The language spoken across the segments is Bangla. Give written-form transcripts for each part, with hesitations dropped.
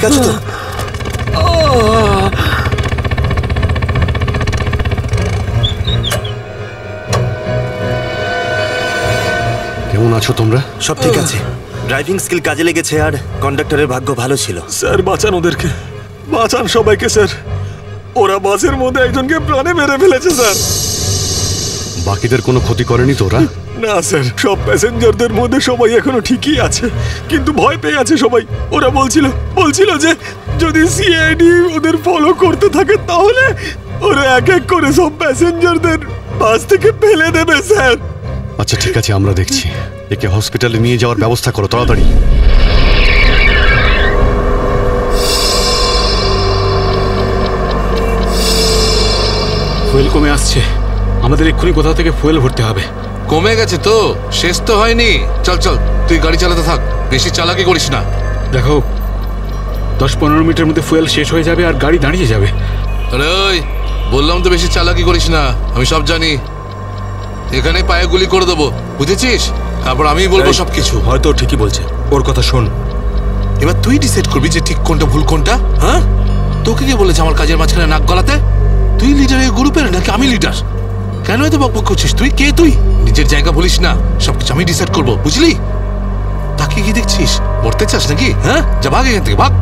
ঠিক আছে তো? কেমন আছো তোমরা? সব ঠিক আছে। ড্রাইভিং স্কিল কাজে লেগেছে আর কন্ডাক্টরের ভাগ্য ভালো ছিল। স্যার বাঁচান ওদেরকে, বাঁচান সবাইকে স্যার। ওরা বাসের মধ্যে একজনকে প্রাণে মেরে ফেলেছে স্যার। বাকিদের কোনো ক্ষতি করেনি তো ওরা? না স্যার, সব প্যাসেঞ্জারদের মধ্যে সবাই এখনো ঠিকই আছে, কিন্তু ভয় পেয়ে আছে সবাই। ওরা বলছিল যে যদি সিআইডি ওদের ফলো করতে থাকে তাহলে ওরা এক এক করে সব প্যাসেঞ্জারদের বাস থেকে ফেলে দেবে স্যার। আচ্ছা ঠিক আছে, আমরা দেখছি। একে হসপিটালে নিয়ে যাওয়ার ব্যবস্থা করো তাড়াতাড়ি। ফুয়েল কমে আসছে, আমাদের এক্ষুনি কোথাও থেকে ফুয়েল ভরতে হবে। কমে গেছে তো, শেষ তো হয়নি। চল চল, তুই গাড়ি চালাতে থাক, বেশি চালাকি করিস না। দেখো 10-15 মিনিটের মধ্যে ফুয়েল শেষ হয়ে যাবে আর গাড়ি দাঁড়িয়ে যাবে। আরে ওই বললাম তো বেশি চালাকি করিস না, আমি সব জানি। এখানে পায়ে গুলি করে দেবো, বুঝেছিস? তারপর আমি বলবো সবকিছু। হয়তো ঠিকই বলছে, ওর কথা শোন। এবার তুই ডিসাইড করবি যে ঠিক কোনটা ভুল কোনটা। হ্যাঁ, তোকে কে বলেছে আমার কাজের মাঝখানে নাক গলাতে? তুই লিডার এই গ্রুপের নাকি আমি লিডার? কেন এত বকবক করছিস? তুই কে? তুই নিজের জায়গা বলিস না, সবকিছু আমি ডিসাইড করবো, বুঝলি? তাকে কি দেখছিস? মরতে চাস নাকি? হ্যাঁ, যা ভাগ এখান থেকে, ভাগ।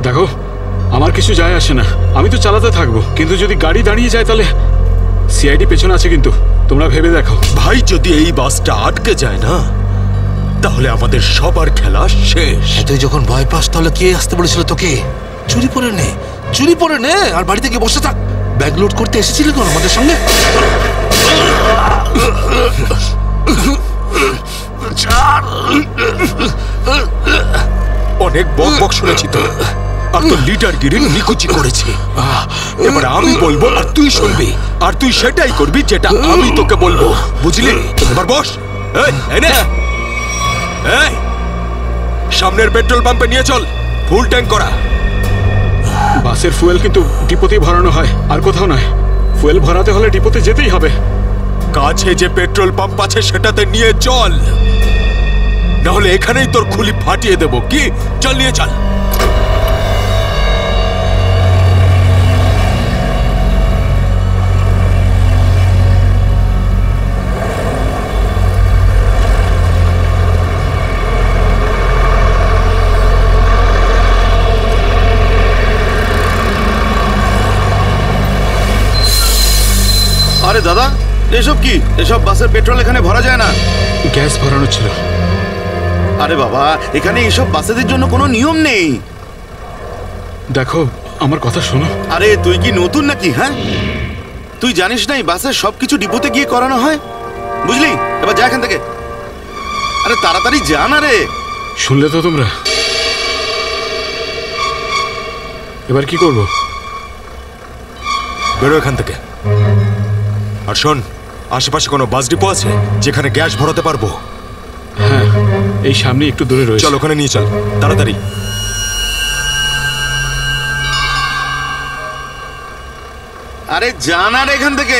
দেখো আমার কিছু যায় আসে না, আমি তো চালাতে থাকবো, কিন্তু যদি গাড়ি দাঁড়িয়ে যায় তাহলে সিআইডি পেছনে আছে, কিন্তু তোমরা ভেবে দেখো। ভাই, যদি এই বাসটা আটকে যায় না তাহলে আমাদের সবার খেলা শেষ। তুই যখন ভয় পাস তাহলে কে আসতে বলেছিল তোকে? চুরি পরে নে আর বাড়িতে গিয়ে বসে থাক। ব্যাগ লোড করতে এসেছিলি কোন আমাদের সঙ্গে? অনেক বক শুনেছি তো, আর তো লিডারগিরি নিকুচি করেছি। এবার আমি বলবো আর তুই শুনবি, আর তুই সেটাই করবি যেটা আমি তোকে বলবো, বুঝলি? এবার বস। এই সামনের পেট্রোল পাম্পে নিয়ে চল, ফুল ট্যাঙ্ক করা। বাসের ফুয়েল কিন্তু ডিপোতেই ভরানো হয়, আর কোথাও নয়। ফুয়েল ভরাতে হলে ডিপোতে যেতেই হবে। কাছে যে পেট্রোল পাম্প আছে সেটাতে নিয়ে চল, নাহলে এখানেই তোর খুলি ফাটিয়ে দেবো। কি? চল নিয়ে চল। আরে দাদা, এসব কি? এসব বাসের পেট্রোল এখানে ভরা যায় না। গ্যাস ভরানো ছিল। আরে বাবা, এখানে এইসব বাসেদের জন্য কোনো নিয়ম নেই। দেখো আমার কথা শোনো। আরে তুই কি নতুন নাকি? হ্যাঁ, তুই জানিস না এই বাসের সবকিছু ডিপোতে গিয়ে করানো হয়, বুঝলি? এবার যা এখান থেকে। আরে তাড়াতাড়ি যা না রে। শুনলে তো তোমরা? এবার কি করবো? বেরো এখান থেকে। আর শোন, আশেপাশে কোনো বাস ডিপো আছে যেখানে গ্যাস ভরাতে পারবো? হ্যাঁ, এই সামনে একটু দূরে রয়েছে। চল ওখানে নিয়ে চল তাড়াতাড়ি। আরে যা না রে এখান থেকে।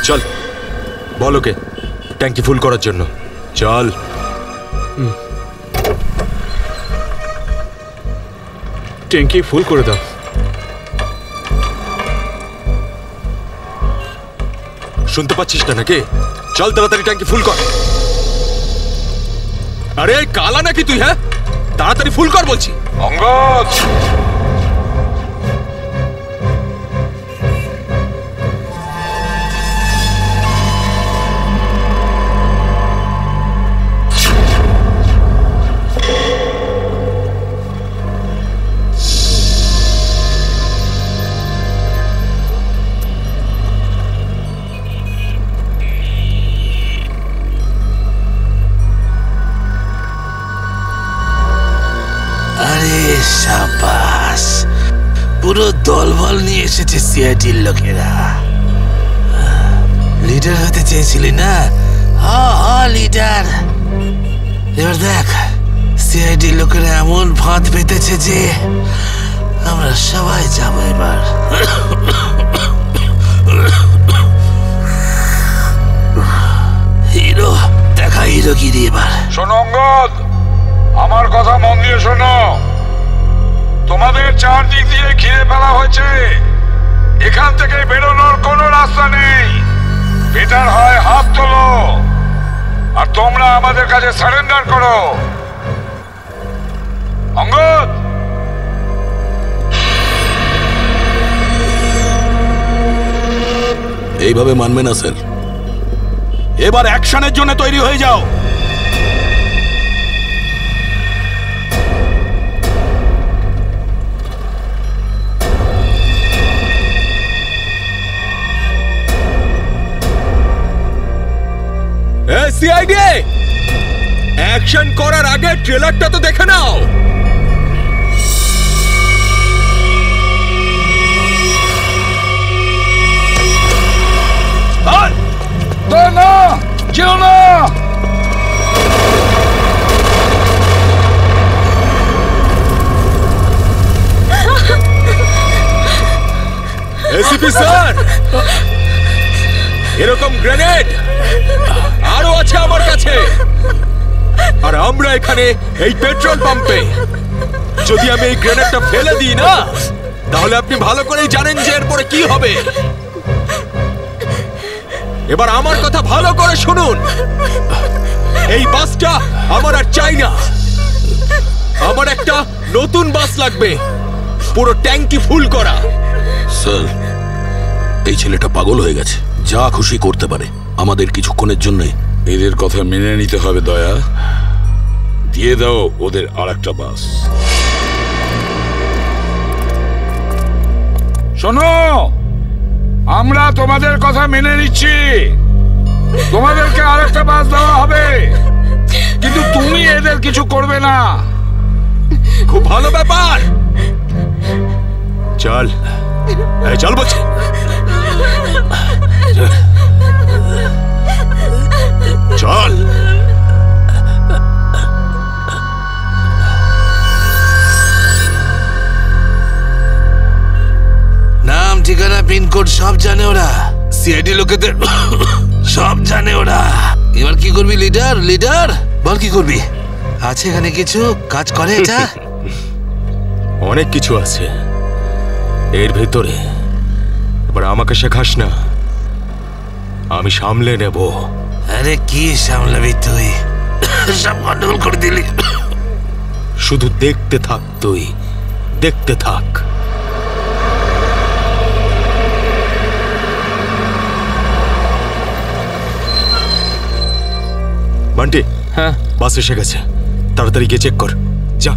চল, বল ওকে ট্যাঙ্কি ফুল করার জন্য। চল। ট্যাঙ্কি ফুল করে দাও। শুনতে পাচ্ছিস না নাকি? চল তাড়াতাড়ি ট্যাঙ্কি ফুল কর। আরে কালা নাকি তুই? হ্যাঁ, তাড়াতাড়ি ফুল কর বলছি। অঙ্গদ, সাবাস, পুরো দলবল নিয়ে এসেছে সিআইডির লোকেরা। লিডার হতে চেয়েছিলি না? লিডার। এবার দেখ, সিআইডির লোকেরা এমন ফাঁদ পেতেছে যে আমরা সবাই যাবো এবার। হিরো দেখা, হিরোগিরি এবার। শোনো অঙ্গদ, আমার কথা মন দিয়ে শোনো। তোমাদের চারদিক দিয়ে ঘিরে ফেলা হয়েছে, এখান থেকে বেরোনোর কোনো রাস্তা নেই। বেটার হয় হাত তোলো আর তোমরা আমাদের কাছে সারেন্ডার করো। অঙ্গদ, এইভাবে মানবে না স্যার। এবার অ্যাকশনের জন্য তৈরি হয়ে যাও। সিআইডি, অ্যাকশন করার আগে ট্রেলারটা তো দেখে নাও। না, যেও না। এসিপি স্যার, এরকম গ্রেনেড আরো আছে আমার কাছে। আর আমরা এখানে এই পেট্রোল পাম্পে, যদি আমি এই গ্রেনেডটা ফেলে দিই না, তাহলে আপনি ভালো করেই জানেন যে এরপরে কি হবে। এবার আমার কথা ভালো করে শুনুন। এই বাসটা আমার আর চাই না। আমার একটা নতুন বাস লাগবে, পুরো ট্যাঙ্কি ফুল করা। স্যার, এই ছেলেটা পাগল হয়ে গেছে, যা খুশি করতে পারে। আমাদের কিছুক্ষণের জন্য এদের কথা মেনে নিতে হবে দয়া। দিয়ে দাও ওদের আর একটা বাস। শোনো, আমরা তোমাদের কথা মেনে নিচ্ছি, তোমাদেরকে আর একটা বাস দেওয়া হবে, কিন্তু তুমি এদের কিছু করবে না। খুব ভালো ব্যাপার। চল, চল বলছি। চল। নাম, ঠিকানা, পিনকোড সব জানে ওরা। সিআইডি লোকেদের সব জানে ওরা। এবার কি করবি লিডার? লিডার বল, কি করবি? আছে এখানে কিছু কাজ করে এটা? অনেক কিছু আছে এর ভেতরে। এবার আমাকে শেখাস না, আমি সামলে নেব। আরে কি সামলাবি তুই? সব গন্ডগোল করে দিলি। শুধু দেখতে থাক, তুই দেখতে থাক। বান্টি, হ্যাঁ বাস এসে গেছে, তাড়াতাড়ি গিয়ে চেক কর। যা।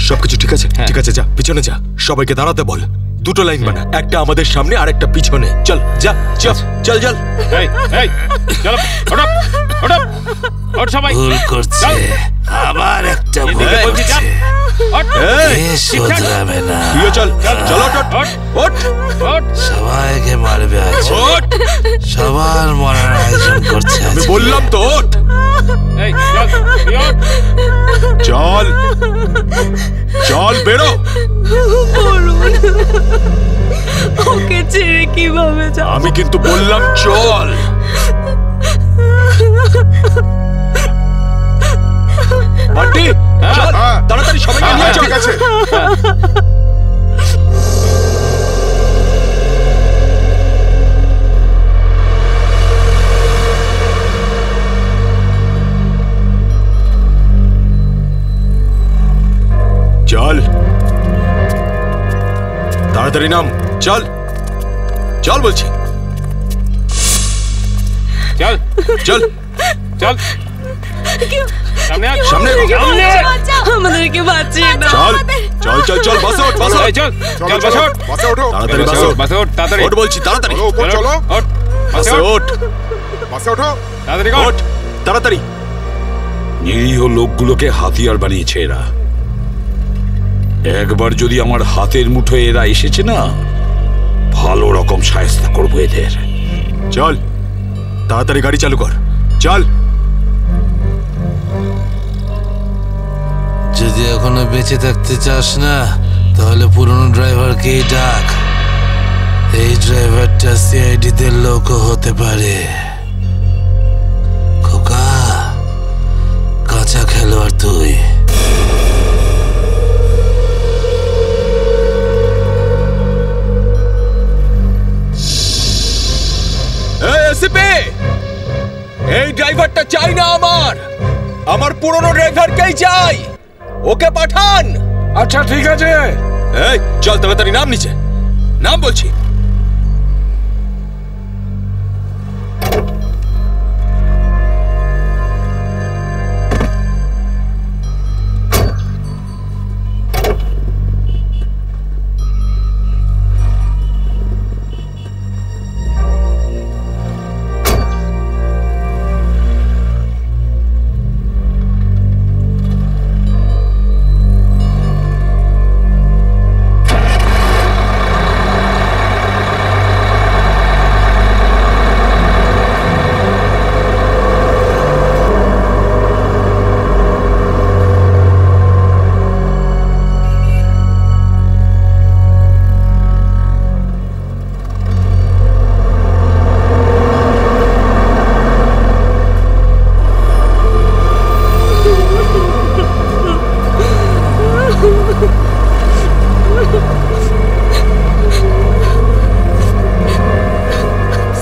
সবকিছু ঠিক আছে? ঠিক আছে, যা পিছনে যা, সবাইকে দাঁড়াতে বল। দুটো লাইন বানা, একটা আমাদের সামনে আর একটা পিছনে। চল যা চল চল চল। এই এই চলো ওঠ ওঠ ওঠ সবাই ভুল করছে, আবার একটা ভুল এদিকে বলছি, করছে। চাপ। ওঠ এই, এ শোধরাবে না, তুইও চল চল ওঠ ওঠ ওঠ ওঠ সবাইকে মারবে আজ, ওঠ। সবার মরার আয়োজন করছে আজ। আমি বললাম তো ওঠ। এই চল তুই ওঠ। চল চল বেরো। ওকে ছেড়ে কিভাবে যাব? আমি কিন্তু বললাম চল। বান্টি চল তাড়াতাড়ি সবাইকে নিয়ে চল। ঠিক আছে চল তাড়াতাড়ি নাম, চল চল বলছি, চল চল চল সামনে আয় সামনে সামনে আমাদেরকে বাঁচিয়ে দাও। চল চল চল চল বাসে ওঠ বাসে এই চল চল বাস ওঠ বাসে ওঠো তাড়াতাড়ি বাস বাসে ওঠ ওঠ বাস ওঠ তাড়াতাড়ি ওঠ বলছি তাড়াতাড়ি চলো উপর চলো ওঠ বাসে বাসে ওঠ ওঠ বাসে ওঠো তাড়াতাড়ি ওঠ ওঠ তাড়াতাড়ি। নিরীহ লোকগুলোকে হাতিয়ার বানিয়েছে এরা। একবার যদি আমার হাতের মুঠোয় এরা এসেছে না, ভালো রকম শায়েস্তা করবো এদের। চল তাড়াতাড়ি গাড়ি চালু কর, চল। যদি এখনো বেঁচে থাকতে চাস না, তাহলে পুরনো ড্রাইভারকেই ডাক। এই ড্রাইভারটা সিআইডি দের লোকও হতে পারে। খোকা, কাঁচা খেলোয়াড় তুই। এই এসিপি, এই ড্রাইভারটা চাই না আমার পুরনো ড্রাইভারকেই চাই, ওকে পাঠান। আচ্ছা ঠিক আছে। এই চল তাড়াতাড়ি নাম নিচে, নাম বলছি।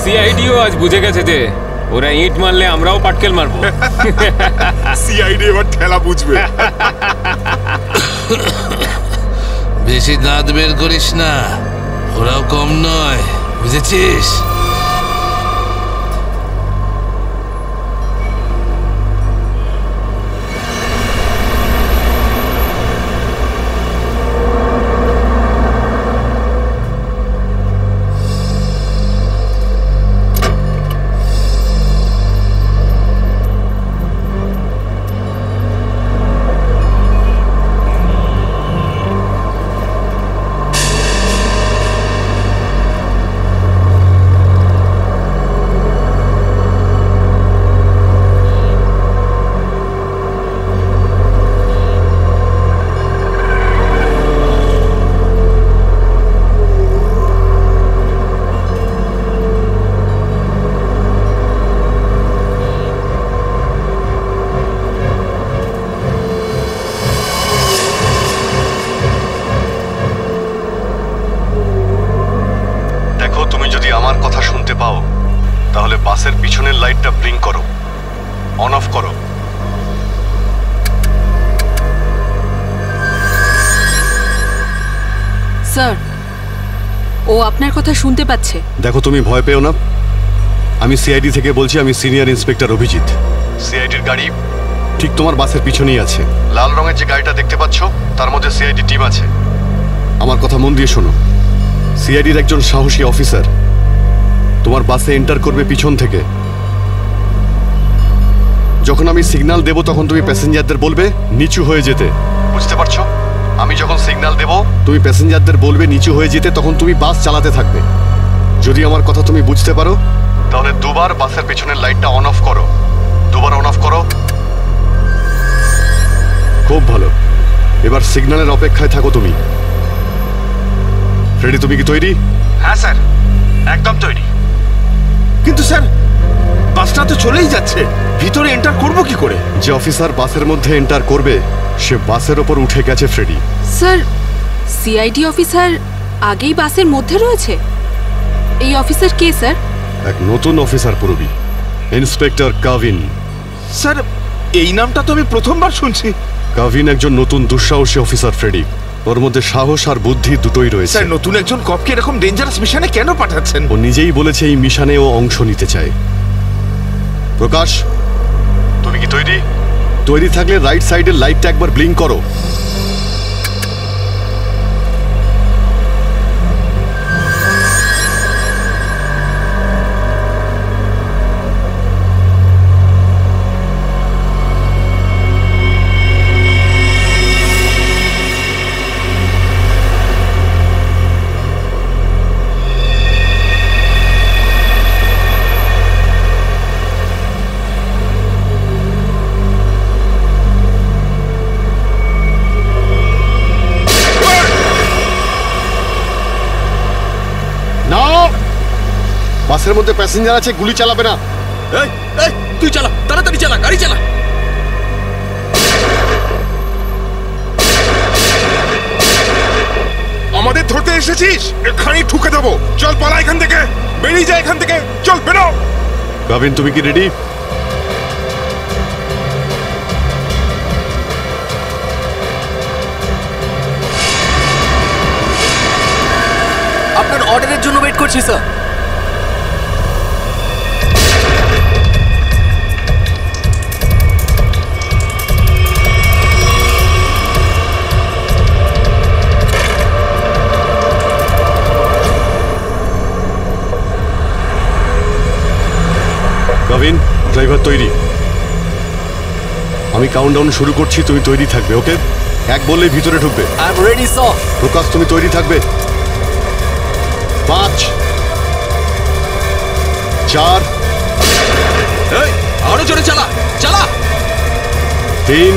সিআইডিও আজ বুঝে গেছে যে ওরা ইট মারলে আমরাও পাটকেল মারবো। সিআইডি এবার ঠেলা বুঝবে। বেশি দাঁত বের করিস না, ওরাও কম নয়, বুঝেছিস? তাহলে বাসের পিছনের লাইটটা ব্লিঙ্ক করো, অন অফ করো। স্যার, ও আপনার কথা শুনতে পাচ্ছে। দেখো, তুমি ভয় পেও না। আমি সিআইডি থেকে বলছি, আমি সিনিয়র ইন্সপেক্টর অভিজিৎ। সিআইডির গাড়ি ঠিক তোমার বাসের পিছনেই আছে। লাল রঙের যে গাড়িটা দেখতে পাচ্ছ, তার মধ্যে সিআইডি টিম আছে। আমার কথা মন দিয়ে শোনো। সিআইডির একজন সাহসী অফিসার তোমার বাসে এন্টার করবে পিছন থেকে। যখন আমি সিগন্যাল দেব তখন তুমি প্যাসেঞ্জারদের বলবে নিচু হয়ে যেতে, বুঝতে পারছো? আমি যখন সিগন্যাল দেব তুমি প্যাসেঞ্জারদের বলবে নিচু হয়ে যেতে, তখন তুমি বাস চালাতে থাকবে। যদি আমার কথা তুমি বুঝতে পারো তাহলে দুবার বাসের পেছনের লাইটটা অন অফ করো। দুবার অন অফ করো। খুব ভালো। এবার সিগন্যালের অপেক্ষায় থাকো তুমি। ফ্রেডি, তুমি কি তৈরি? হ্যাঁ স্যার, একদম তৈরি। কিন্তু স্যার, বাসটা তো চলেই যাচ্ছে, ভিতরে এন্টার করব কি করে? যে অফিসার বাসের মধ্যে এন্টার করবে সে বাসের ওপর উঠে গেছে ফ্রেডি। স্যার, সিআইডি অফিসার আগেই বাসের মধ্যে রয়েছে। এই অফিসার কে স্যার? এক নতুন অফিসার পুরবি, ইন্সপেক্টর কাভিন। স্যার, এই নামটা তো আমি প্রথমবার শুনছি। কাভিন একজন নতুন দুঃসাহসী অফিসার ফ্রেডি। ওর মধ্যে সাহস আর বুদ্ধি দুটোই রয়েছে। স্যার, নতুন একজন কপকে এরকম ডেঞ্জারাস মিশনে কেন পাঠাচ্ছেন? ও নিজেই বলেছে এই মিশনে ও অংশ নিতে চায়। প্রকাশ, তুমি কি তৈরি? তৈরি থাকলে রাইট সাইডের লাইটটা একবার ব্লিঙ্ক করো। বাসের মধ্যে প্যাসেঞ্জার আছে, গুলি চালাবে না। এই এই তুই চালা, তাড়াতাড়ি চালা, গাড়ি চালা। আমাদের ধরতে এসেছিস? এখানেই ঠুকে দেবো। চল পালা এখান থেকে, বেরিয়ে যা এখান থেকে, চল বেরো। কাভিন, তুমি কি রেডি? আপনার অর্ডারের জন্য ওয়েট করছি স্যার। কাভিন, ড্রাইভার তৈরি। আমি কাউন্টডাউন শুরু করছি, তুমি তৈরি থাকবে। ওকে? এক বললেই ভিতরে ঢুকবে। I am ready sir. Prakash, তুমি তৈরি থাকবে। 5 4 এই আরো জোরে চালা, চালা। 3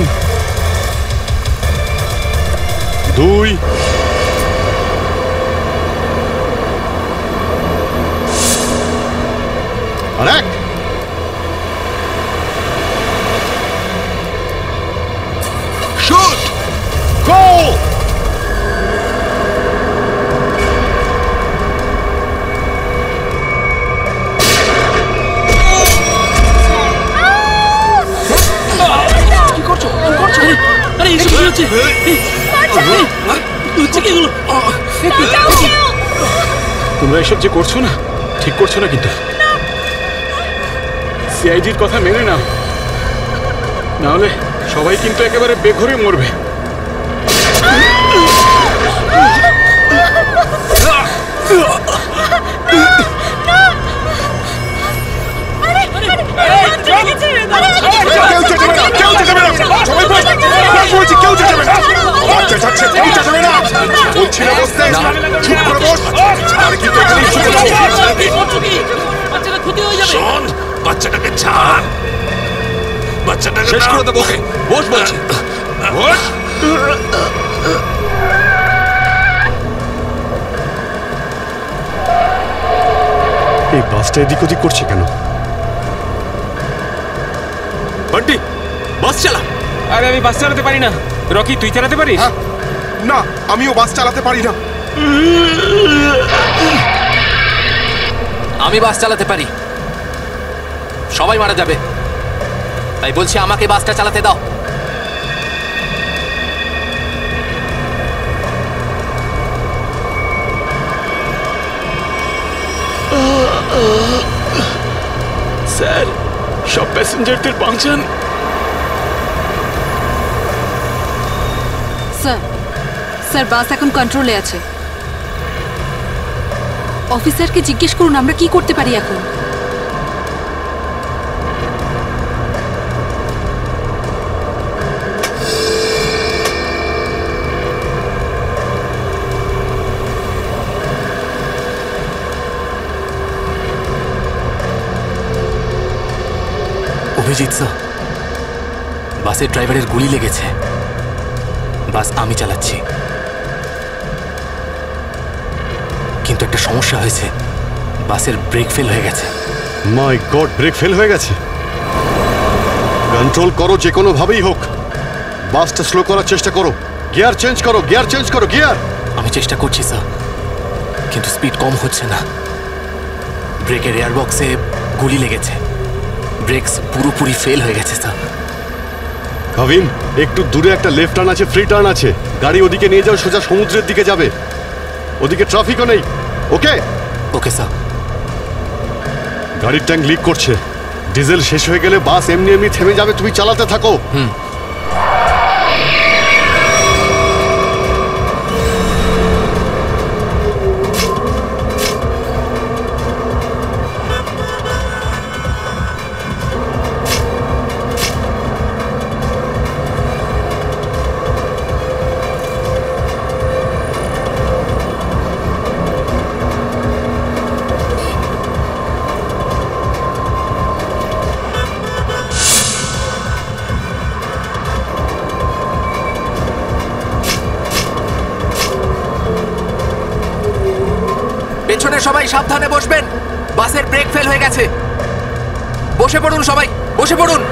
2 আর 1। শুট, গো! কি করছো? কি করছো? আরে এসব কি হচ্ছে? হচ্ছে কি এগুলো? তোমরা এসব যে করছো না, ঠিক করছো না কিন্তু। সিআইডির কথা মেনে নাও, নাহলে সবাই কিন্তু একেবারে বেঘরে মরবে। শোন, বাচ্চাটাকে ছাড়, বাচ্চাটাকে শেষ করে দেবো। বস বলছি, বস। এই বাসটা এদিক ওদিক করছে কেন? বান্টি, বাস চালা। আরে আমি বাস চালাতে পারি না। রকি, তুই চালাতে পারিস? না, আমিও বাস চালাতে পারি না। আমি বাস চালাতে পারি। সবাই মারা যাবে, তাই বলছি আমাকে বাসটা চালাতে দাও। স্যার, সব প্যাসেঞ্জারদের বাঁচান। স্যার, স্যার বাস এখন কন্ট্রোলে আছে। অফিসারকে জিজ্ঞেস করুন আমরা কি করতে পারি এখন। অভিজিৎ স্যার, বাসের ড্রাইভারের গুলি লেগেছে। বাস আমি চালাচ্ছি, কিন্তু একটা সমস্যা হয়েছে। বাসের ব্রেক ফেল হয়ে গেছে। মাই গড, ব্রেক ফেল হয়ে গেছে। কন্ট্রোল করো যে কোনো ভাবেই হোক। বাসটা স্লো করার চেষ্টা করো। গিয়ার চেঞ্জ করো, গিয়ার চেঞ্জ করো, গিয়ার। আমি চেষ্টা করছি স্যার, কিন্তু স্পিড কম হচ্ছে না। ব্রেকের এয়ার বক্সে গুলি লেগেছে। ব্রেকস পুরোপুরি ফেল হয়ে গেছে স্যার। কাবিন, একটু দূরে একটা লেফট টার্ন আছে, ফ্রি টার্ন আছে। গাড়ি ওদিকে নিয়ে যাও, সোজা সমুদ্রের দিকে যাবে। ওদিকে ট্রাফিকও নেই। ওকে ওকে স্যার। গাড়ির ট্যাঙ্ক লিক করছে। ডিজেল শেষ হয়ে গেলে বাস এমনি এমনি থেমে যাবে। তুমি চালাতে থাকো। পেছনে সবাই সাবধানে বসবেন। বাসের ব্রেক ফেল হয়ে গেছে। বসে পড়ুন সবাই, বসে পড়ুন।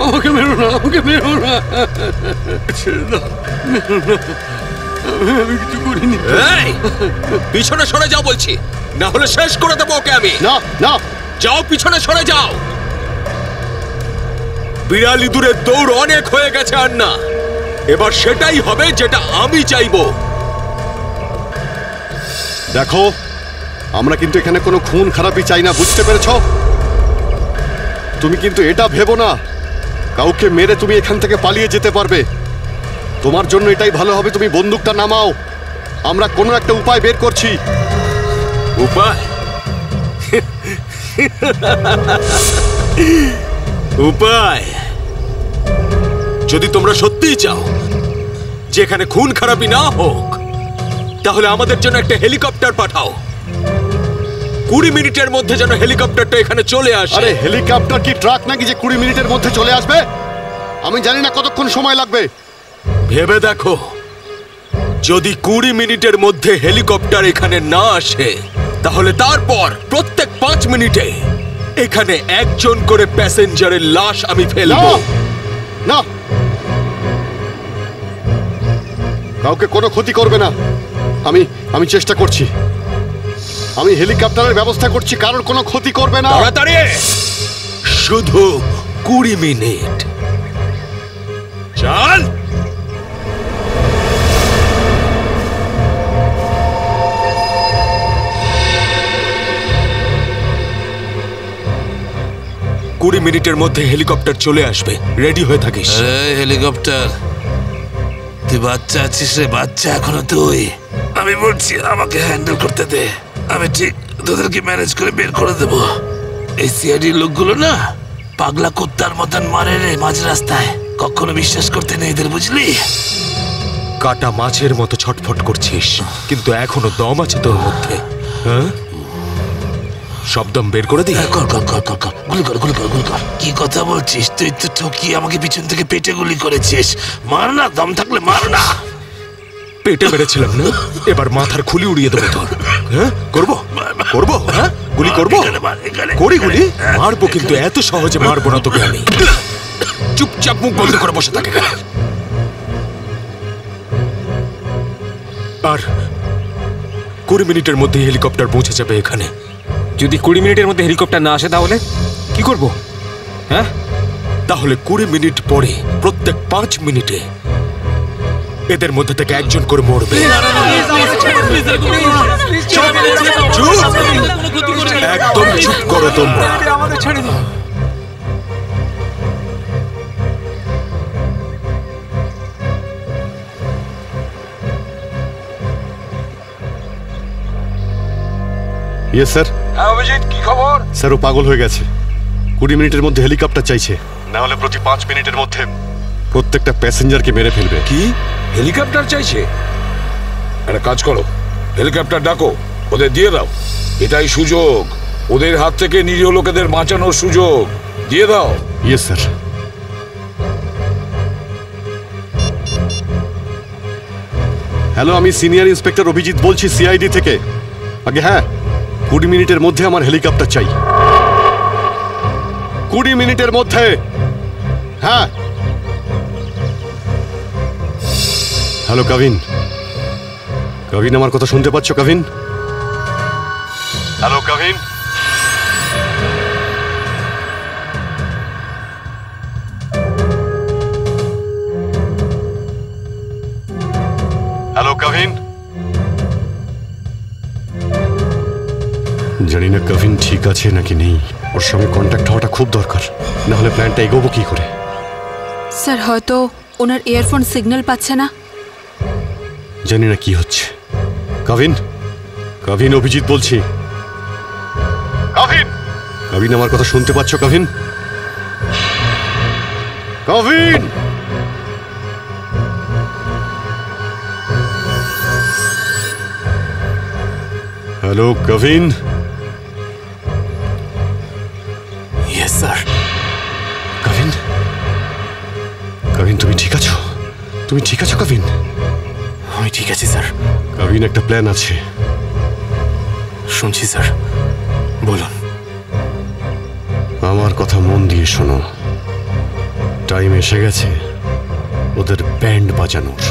আমাকে মেরো না, আমাকে মেরো না, ছেড়ে দাও, মেরো না, আমি কিছু করিনি। পিছনে সরে যাও বলছি, না হলে শেষ করে দেবো ওকে আমি। না না, যাও পিছনে সরে যাও। বিড়াল ইঁদুরের দৌড় অনেক হয়ে গেছে আর না, এবার সেটাই হবে যেটা আমি চাইবো। দেখো, আমরা কিন্তু এখানে কোনো খুন খারাপি চাই না, বুঝতে পেরেছো? তুমি কিন্তু এটা ভেবো না কাউকে মেরে তুমি এখান থেকে পালিয়ে যেতে পারবে। তোমার জন্য এটাই ভালো হবে তুমি বন্দুকটা নামাও। আমরা কোনো একটা উপায় বের করছি। উপায়? উপায়? যদি তোমরা সত্যিই চাও যে এখানে খুন খারাপি না হোক, তাহলে আমাদের জন্য একটা হেলিকপ্টার পাঠাও। 20 মিনিটের মধ্যে যেন হেলিকপ্টারটা এখানে চলে আসে। আরে হেলিকপ্টার কি ট্রাক নাকি যে 20 মিনিটের মধ্যে চলে আসবে? আমি জানি না কতক্ষণ সময় লাগবে। ভেবে দেখো, যদি 20 মিনিটের মধ্যে হেলিকপ্টার এখানে না আসে, তাহলে তারপর প্রত্যেক 5 মিনিটে এখানে একজন করে প্যাসেঞ্জারের লাশ আমি ফেলবো। না, কাউকে কোনো ক্ষতি করবে না। আমি চেষ্টা করছি। আমি হেলিকপ্টারের ব্যবস্থা করছি, কারোর কোনো ক্ষতি করবে না। তাড়াতাড়ি, শুধু 20 মিনিট। চল। কুড়ি মিনিটের মধ্যে হেলিকপ্টার চলে আসবে, রেডি হয়ে থাকিস। হেলিকপ্টার তুই বাচ্চা আছিস রে, বাচ্চা এখনো তুই। আমি বলছি আমাকে হ্যান্ডেল করতে দে, আমি ঠিক তোদেরকে ম্যানেজ করে বের করে দেব। এই সিআইডির লোকগুলো না পাগলা কুত্তার মতন মারে রে মাঝ রাস্তায়, কখনো বিশ্বাস করতে নেই এদের, বুঝলি? কাটা মাছের মতো ছটফট করছিস, কিন্তু এখনো দম আছে তোর মধ্যে। হ্যাঁ, সব দম বের করে দি। কর কর কর কর কর, গুলি কর গুলি কর গুলি কর। কি কথা বলছিস? তুই তো ঠকিয়ে আমাকে পিছন থেকে পেটে গুলি করেছিস। মার না, দম থাকলে মার না। পেটে মেরেছিলাম না, এবার মাথার খুলি উড়িয়ে দেবো তোর। হ্যাঁ, করবো করবো, হ্যাঁ গুলি করবো, করি গুলি, মারবো, কিন্তু এত সহজে মারবো না তোকে আমি। চুপচাপ মুখ বন্ধ করে বসে থাকে। আর 20 মিনিটের মধ্যে হেলিকপ্টার পৌঁছে যাবে এখানে। যদি 20 মিনিটের মধ্যে হেলিকপ্টার না আসে তাহলে কি করব? হ্যাঁ, তাহলে 20 মিনিট পরে প্রত্যেক 5 মিনিটে এদের মধ্যে থেকে একজন করে মরবে। একদম চুপ করো তোমরা। Yes sir. হ্যাঁ অভিজিৎ, কি খবর? স্যার ও পাগল হয়ে গেছে, 20 মিনিটের মধ্যে হেলিকপ্টার চাইছে, না হলে প্রতি 5 মিনিটের মধ্যে প্রত্যেকটা প্যাসেঞ্জারকে মেরে ফেলবে। কি হেলিকপ্টার চাইছে? একটা কাজ করো, হেলিকপ্টার ডাকো, ওদের দিয়ে দাও। এটাই সুযোগ, ওদের হাত থেকে নিরীহ লোকেদের বাঁচানোর সুযোগ। দিয়ে দাও। Yes sir. হ্যালো, আমি সিনিয়র ইন্সপেক্টর অভিজিৎ বলছি সিআইডি থেকে। আগে হ্যাঁ, 20 মিনিটের মধ্যে আমার হেলিকপ্টার চাই। 20 মিনিটের মধ্যে। হ্যাঁ। হ্যালো কাভিন, কাভিন আমার কথা শুনতে পাচ্ছ কাভিন? হ্যালো কাভিন। হ্যালো কাভিন। জানি না কাভিন ঠিক আছে নাকি নেই, ওর সঙ্গে কন্ট্যাক্ট হওয়াটা খুব দরকার, না হলে প্ল্যানটা এগোবো কি করে? স্যার হয়তো ওনার ইয়ারফোন সিগন্যাল পাচ্ছে না। জানি না কি হচ্ছে। কাভিন, কাভিন অভিজিৎ বলছি। কাভিন, কাভিন আমার কথা শুনতে পাচ্ছ Kavin? Kavin. Hello Kavin. Yes sir. Kavin, Kavin তুমি ঠিক আছো? তুমি ঠিক আছো কাভিন? আমি ঠিক আছি স্যার। কাভিন একটা প্ল্যান আছে। শুনছি স্যার, বলুন। আমার কথা মন দিয়ে শোনো, টাইম এসে গেছে ওদের ব্যান্ড বাজানোর।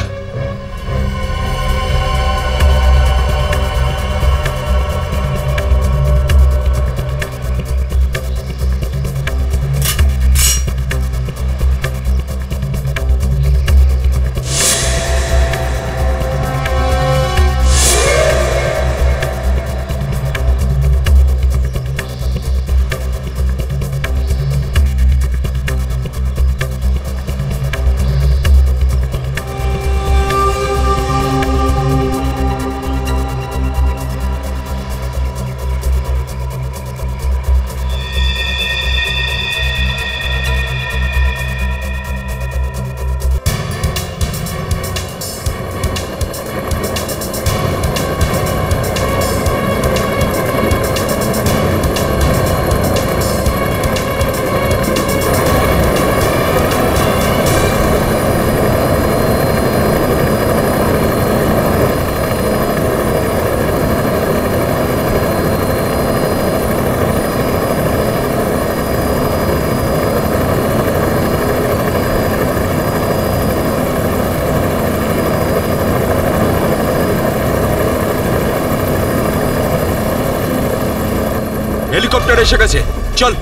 হেলিকপ্টার এসে গেছে, চল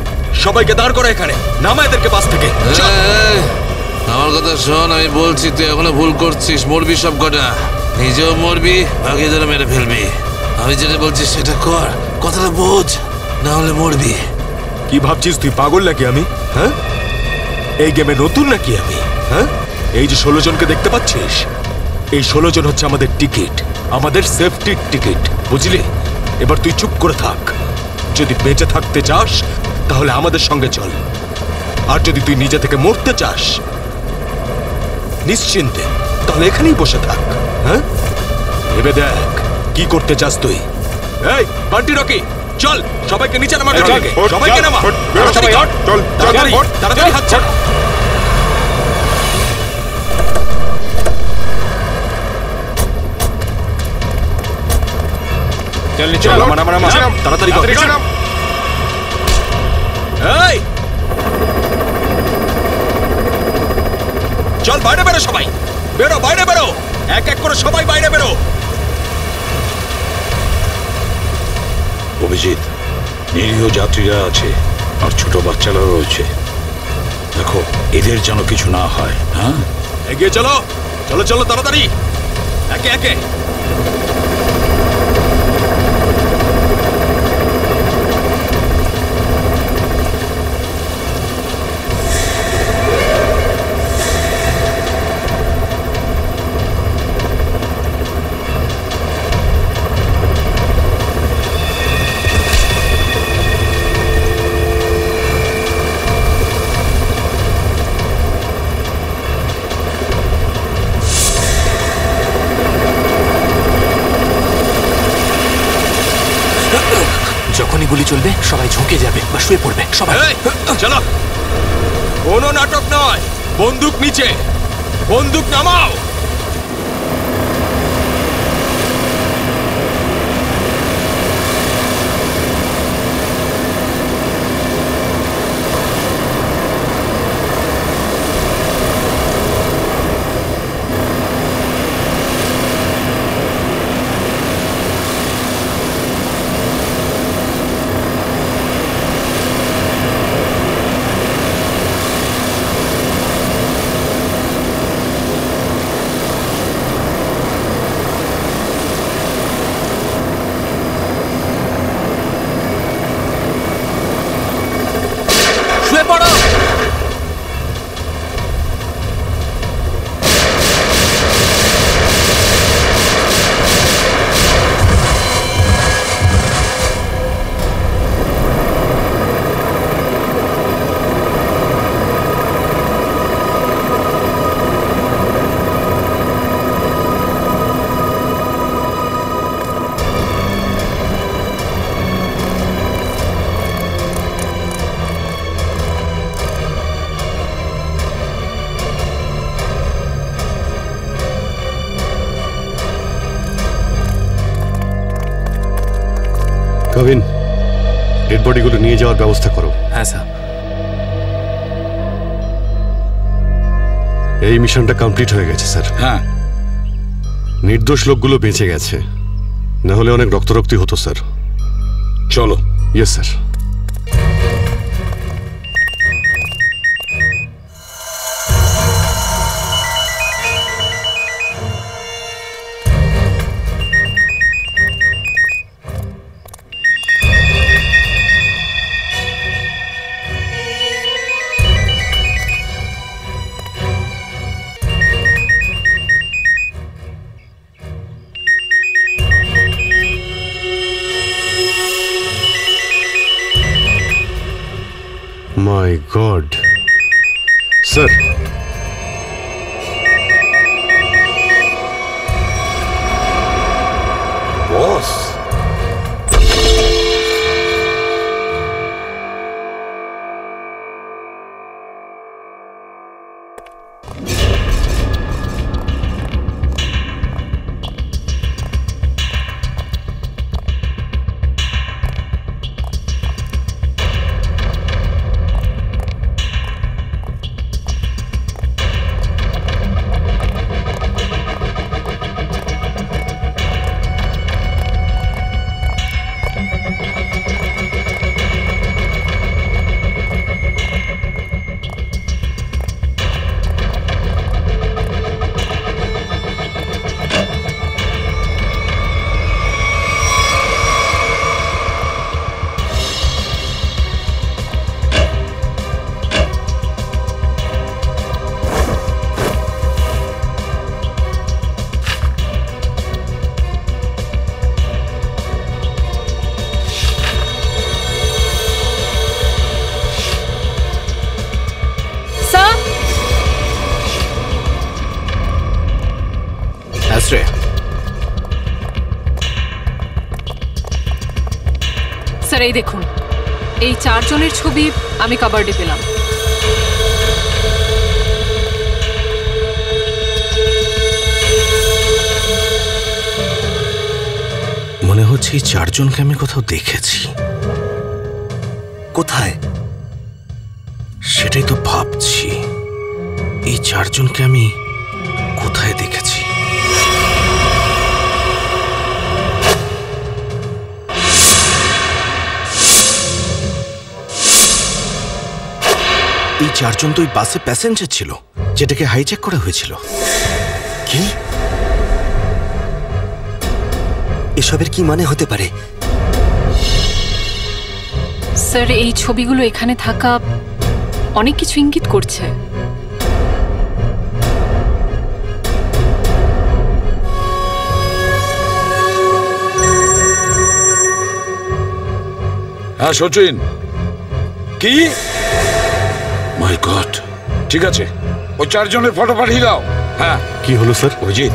সবাইকে দাঁড় করা এখানে, নামা এদেরকে বাস থেকে। আমার কথা শোন, আমি বলছি তুই এখনো ভুল করছিস, মরবি সব কটা, নিজেও মরবি, বাকিদের মেরে ফেলবি। আমি যেটা বলছি সেটা কর, কথাটা বোঝ, না হলে মরবি। কি ভাবছিস তুই পাগল নাকি আমি? হ্যাঁ, এই গেমে নতুন নাকি আমি? হ্যাঁ, এই যে 16 জনকে দেখতে পাচ্ছিস, এই 16 জন হচ্ছে আমাদের টিকিট, আমাদের সেফটির টিকিট, বুঝলি? এবার তুই চুপ করে থাক। যদি বেঁচে থাকতে চাস তাহলে আমাদের সঙ্গে চল, আর যদি তুই নিজে থেকে মরতে চাস নিশ্চিন্তে তাহলে এখানেই বসে থাক। হ্যাঁ, ভেবে দেখ কি করতে চাস তুই। এই বান্টি রকি, চল সবাইকে নিচে নামা, সবাইকে নামা, তাড়াতাড়ি হাত ছাড়। চল নিচে নামা, তাড়াতাড়ি কর। এই চল বাইরে বেরো, সবাই বেরো, বাইরে বেরো, এক এক করে সবাই বাইরে বেরো। অভিজিৎ, নিরীহ যাত্রীরা আছে আর ছোট বাচ্চারা রয়েছে, দেখো এদের যেন কিছু না হয়। হ্যাঁ, এগিয়ে চলো, চলো চলো তাড়াতাড়ি, একে একে। যখনই গুলি চলবে সবাই ঝুঁকে যাবে বা শুয়ে পড়বে সবাই। চলো, কোনো নাটক নয়, বন্দুক নিচে, বন্দুক নামাও। কবিন, ডেড বডিগুলো নিয়ে যাওয়ার ব্যবস্থা করো। হ্যাঁ স্যার। এই মিশনটা কমপ্লিট হয়ে গেছে স্যার। হ্যাঁ, নির্দোষ লোকগুলো বেঁচে গেছে, না হলে অনেক রক্তারক্তি হতো স্যার। চলো। Yes sir. My God, sir. Boss. Sir এই দেখুন, এই 4 জনের ছবি আমি কাবার্ডে পেলাম। মনে হচ্ছে এই 4 জনকে আমি কোথাও দেখেছি। কোথায় সেটাই তো ভাবছি। এই 4 জনকে আমি কোথায় দেখেছি? এই 4 জন তো ওই বাসে প্যাসেঞ্জার ছিল যেটাকে হাইজ্যাক করা হয়েছিল। কি? এসবের কি মানে হতে পারে? স্যার এই ছবিগুলো এখানে থাকা অনেক কিছু ইঙ্গিত করছে। হ্যাঁ সচিন, কি? মাই গড, ঠিক আছে, ওই 4 জনের ফটো পাঠিয়ে দাও। হ্যাঁ। কি হলো স্যার? অভিজিৎ,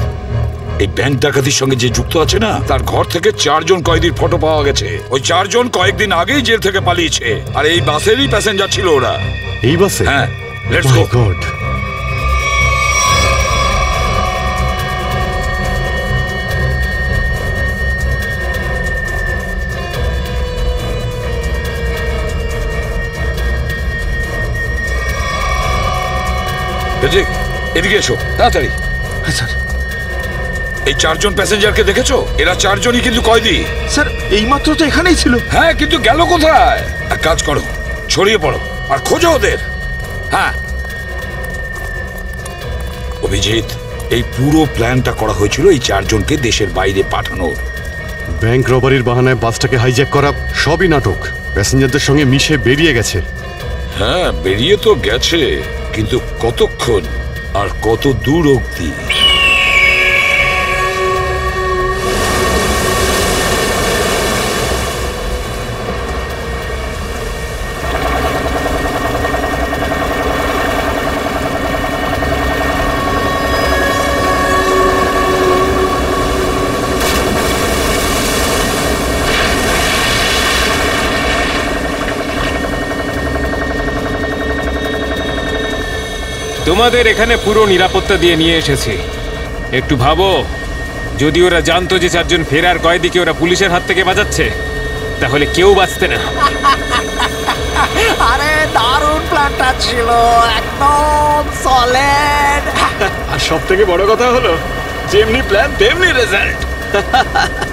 এই ব্যাংক ডাকাতির সঙ্গে যে যুক্ত আছে না, তার ঘর থেকে 4 জন কয়েদির ফটো পাওয়া গেছে। ওই 4 জন কয়েকদিন আগেই জেল থেকে পালিয়েছে, আর এই বাসেরই প্যাসেঞ্জার ছিল ওরা। এই বাসে? হ্যাঁ, লেটস গো। গড, এদিকে এসো তাড়াতাড়ি। হ্যাঁ স্যার। এই 4 জন প্যাসেঞ্জারকে দেখেছো? এরা 4 জনই কিন্তু কয়েদি। স্যার এইমাত্র তো এখানেই ছিল। হ্যাঁ, কিন্তু গেল কোথায়? এক কাজ করো, ছড়িয়ে পড়ো আর খোঁজো ওদের। হ্যাঁ অভিজিৎ, এই পুরো প্ল্যানটা করা হয়েছিল এই 4 জনকে দেশের বাইরে পাঠানোর। ব্যাংক রবারির বাহানায় বাসটাকে হাইজ্যাক করা সবই নাটক। প্যাসেঞ্জারদের সঙ্গে মিশে বেরিয়ে গেছে। হ্যাঁ বেরিয়ে তো গেছে, কিন্তু কতক্ষণ আর কত দূর অবধি? তোমাদের এখানে পুরো নিরাপত্তা দিয়ে নিয়ে এসেছি। একটু ভাবো, যদি ওরা জানতো যে 4 জন ফেরার কয়েদিকে ওরা পুলিশের হাত থেকে বাঁচাচ্ছে, তাহলে কেউ বাঁচতে না। আরে দারুণ প্ল্যানটা ছিল, একদম সলিড। আর সব থেকে বড় কথা হলো, যেমনি প্ল্যান তেমনি রেজাল্ট।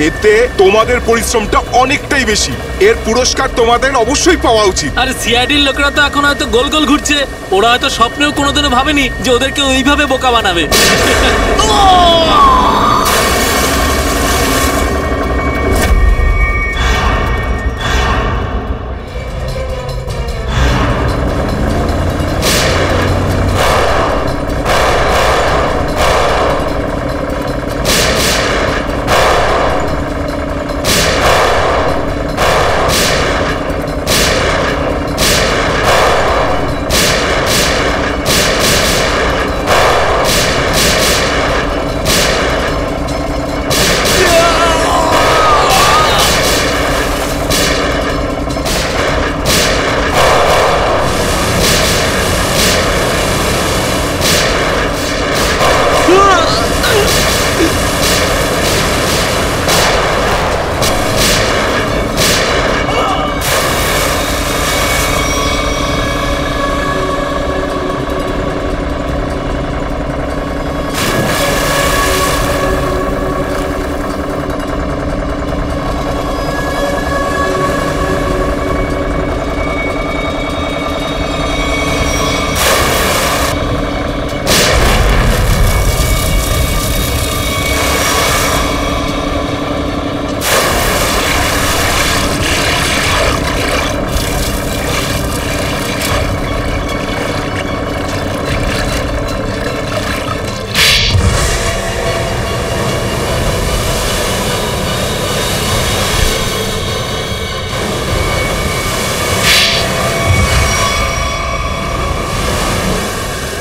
এতে তোমাদের পরিশ্রমটা অনেকটাই বেশি। এর পুরস্কার তোমাদের অবশ্যই পাওয়া উচিত। আর সিআইডির লোকেরা তো এখন হয়তো গোল গোল ঘুরছে। ওরা হয়তো স্বপ্নেও কোনোদিনও ভাবেনি যে ওদেরকে ওইভাবে বোকা বানাবে।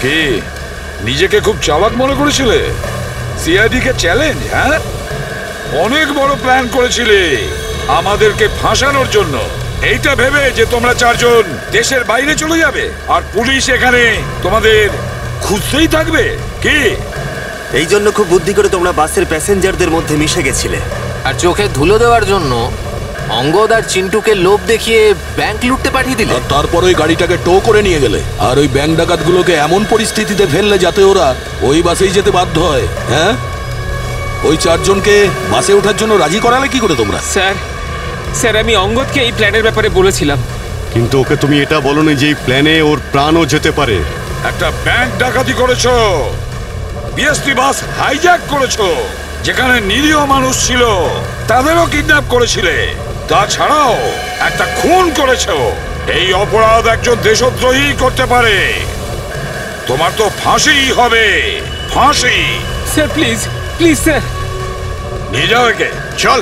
কি নিজেকে খুব চালাক মনে করেছিলে? সিআইডি কে চ্যালেঞ্জ? হ্যাঁ, অনেক বড় প্ল্যান করেছিলে। আমাদেরকে ফাঁসানোর জন্য, এইটা ভেবে যে তোমরা চারজন দেশের বাইরে চলে যাবে আর পুলিশ এখানে তোমাদের খুঁজতেই থাকবে কি? এই জন্য খুব বুদ্ধি করে তোমরা বাসের প্যাসেঞ্জারদের মধ্যে মিশে গেছিলে। আর চোখে ধুলো দেওয়ার জন্য অঙ্গদ আর চিন্টুকে লোভ দেখিয়ে ব্যাংক লুটতে পাঠিয়ে দিলে। আর তারপর ওই গাড়িটাকে টো করে নিয়ে গেলে আর ওই ব্যাংক ডাকাতগুলোকে এমন পরিস্থিতিতে ফেললে যাতে ওরা ওই বাসেই যেতে বাধ্য হয়। হ্যাঁ, ওই চারজনকে বাসে ওঠার জন্য রাজি করালে কি করে তোমরা? স্যার আমি অঙ্গদকে এই প্ল্যানের ব্যাপারে বলেছিলাম, কিন্তু ওকে তুমি এটা বলনি যে এই প্ল্যানে ওর প্রাণও যেতে পারে। একটা ব্যাংক ডাকাতি করেছো, বিএসটি বাস হাইজ্যাক করেছো, যেখানে নিরীহ মানুষ ছিল তাদেরও কিডন্যাপ করেছিলে, তাছাড়াও একটা খুন করেছো। এই অপরাধ একজন দেশদ্রোহী করতে পারে। তোমার তো ফাঁসি হবে, ফাঁসি। স্যার প্লিজ প্লিজ স্যার, নিয়ে যাও একে। চল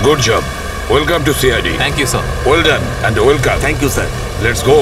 Good job. Welcome to CID. Thank you, sir. Well done and welcome. Thank you, sir. Let's go.